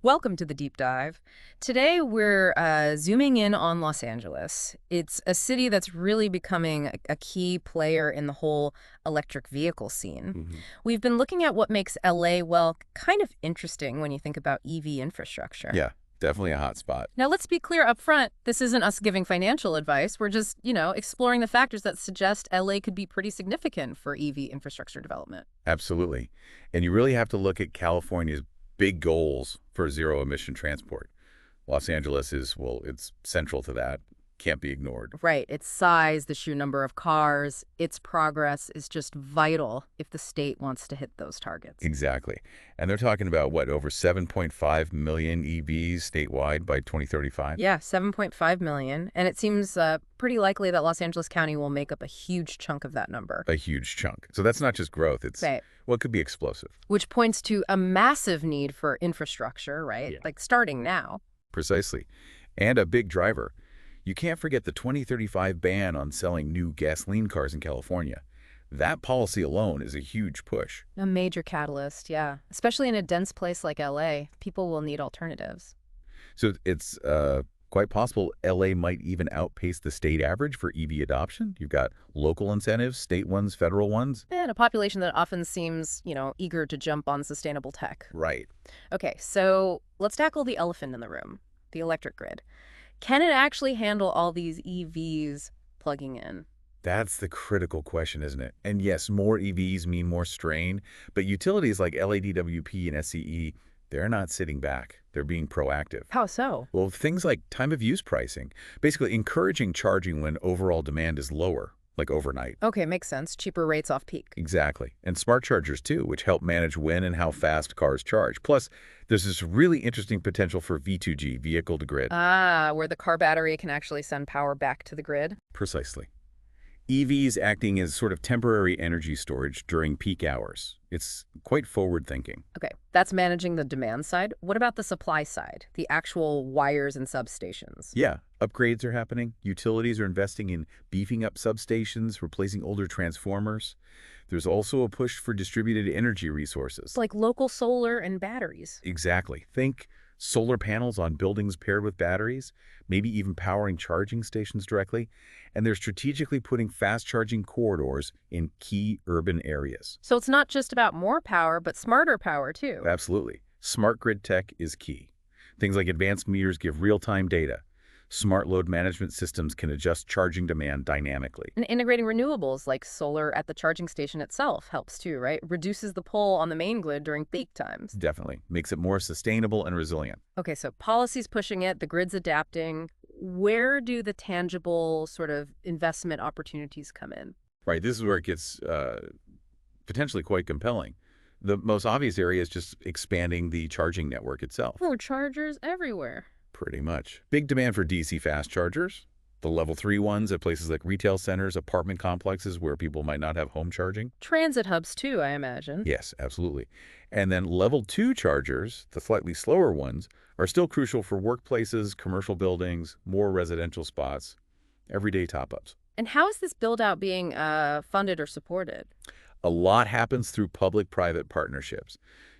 Welcome to the deep dive. Today we're zooming in on Los Angeles. It's a city that's really becoming a key player in the whole electric vehicle scene. hmm We've been looking at what makes LA, well, kind of interesting when you think about EV infrastructure. Yeah, definitely a hot spot. Now, let's be clear up front, this isn't us giving financial advice. We're just, exploring the factors that suggest LA could be pretty significant for EV infrastructure development. Absolutely. And you really have to look at California's big goals for zero-emission transport. Los Angeles is, well, it's central to that. Can't be ignored. Right. Its size, the sheer number of cars, its progress is just vital if the state wants to hit those targets. Exactly. And they're talking about, what, over 7.5 million EVs statewide by 2035? Yeah, 7.5 million. And it seems pretty likely that Los Angeles County will make up a huge chunk of that number. A huge chunk. So that's not just growth. It's, Right. well, it could be explosive. Which points to a massive need for infrastructure, right? Yeah. Like starting now. Precisely. And a big driver. You can't forget the 2035 ban on selling new gasoline cars in California. That policy alone is a huge push. A major catalyst, yeah. Especially in a dense place like LA, people will need alternatives. So it's quite possible LA might even outpace the state average for EV adoption. You've got local incentives, state ones, federal ones. And a population that often seems, eager to jump on sustainable tech. Right. Okay, so let's tackle the elephant in the room, the electric grid. Can it actually handle all these EVs plugging in? That's the critical question, isn't it? And yes, more EVs mean more strain, but utilities like LADWP and SCE, they're not sitting back. They're being proactive. How so? Well, things like time of use pricing, basically encouraging charging when overall demand is lower, like overnight. Okay, makes sense. Cheaper rates off peak. Exactly. And smart chargers, too, which help manage when and how fast cars charge. Plus, there's this really interesting potential for V2G, vehicle to grid. Ah, where the car battery can actually send power back to the grid. Precisely. EVs acting as sort of temporary energy storage during peak hours. It's quite forward-thinking. Okay, that's managing the demand side. What about the supply side, the actual wires and substations? Yeah, upgrades are happening. Utilities are investing in beefing up substations, replacing older transformers. There's also a push for distributed energy resources. It's like local solar and batteries. Exactly. Think solar panels on buildings paired with batteries, maybe even powering charging stations directly. And they're strategically putting fast-charging corridors in key urban areas. So it's not just about more power, but smarter power too. Absolutely. Smart grid tech is key. Things like advanced meters give real-time data. Smart load management systems can adjust charging demand dynamically. And integrating renewables like solar at the charging station itself helps too, right? Reduces the pull on the main grid during peak times. Definitely. Makes it more sustainable and resilient. Okay, so policy's pushing it, the grid's adapting. Where do the tangible sort of investment opportunities come in? Right. This is where it gets potentially quite compelling. The most obvious area is just expanding the charging network itself. More chargers everywhere. Pretty much. Big demand for DC fast chargers. The level 3 ones at places like retail centers, apartment complexes where people might not have home charging. Transit hubs too, I imagine. Yes, absolutely. And then level 2 chargers, the slightly slower ones, are still crucial for workplaces, commercial buildings, more residential spots, everyday top-ups. And how is this build-out being funded or supported? A lot happens through public-private partnerships.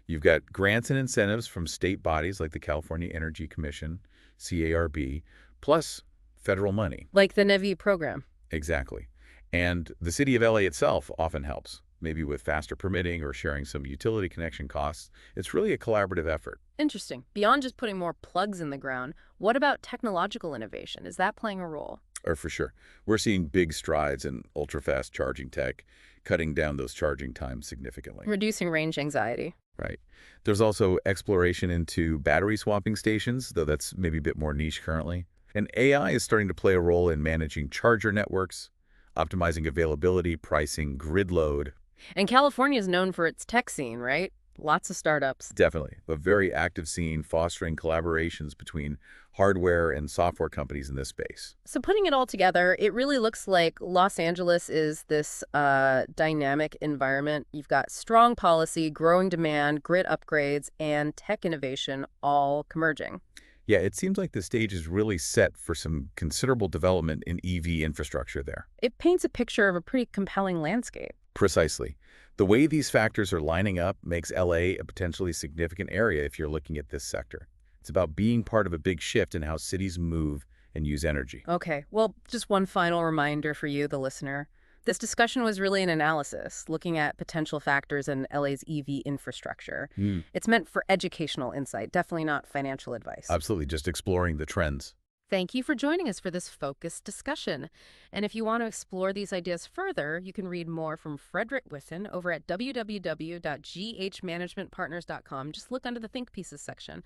You've got grants and incentives from state bodies like the California Energy Commission, CARB, plus federal money. Like the NEVI program. Exactly. And the city of LA itself often helps, maybe with faster permitting or sharing some utility connection costs. It's really a collaborative effort. Interesting. Beyond just putting more plugs in the ground, what about technological innovation? Is that playing a role? Or for sure. We're seeing big strides in ultra-fast charging tech, cutting down those charging times significantly. Reducing range anxiety. Right. There's also exploration into battery swapping stations, though that's maybe a bit more niche currently. And AI is starting to play a role in managing charger networks, optimizing availability, pricing, grid load. And California is known for its tech scene, right? Lots of startups. Definitely. A very active scene fostering collaborations between hardware and software companies in this space. So putting it all together, it really looks like Los Angeles is this dynamic environment. You've got strong policy, growing demand, grid upgrades, and tech innovation all converging. Yeah, it seems like the stage is really set for some considerable development in EV infrastructure there. It paints a picture of a pretty compelling landscape. Precisely. The way these factors are lining up makes LA a potentially significant area if you're looking at this sector. It's about being part of a big shift in how cities move and use energy. Okay, well, just one final reminder for you, the listener. This discussion was really an analysis, looking at potential factors in LA's EV infrastructure. Hmm. It's meant for educational insight, definitely not financial advice. Absolutely, just exploring the trends. Thank you for joining us for this focused discussion. And if you want to explore these ideas further, you can read more from Frederick Witten over at www.ghmanagementpartners.com. Just look under the Think Pieces section.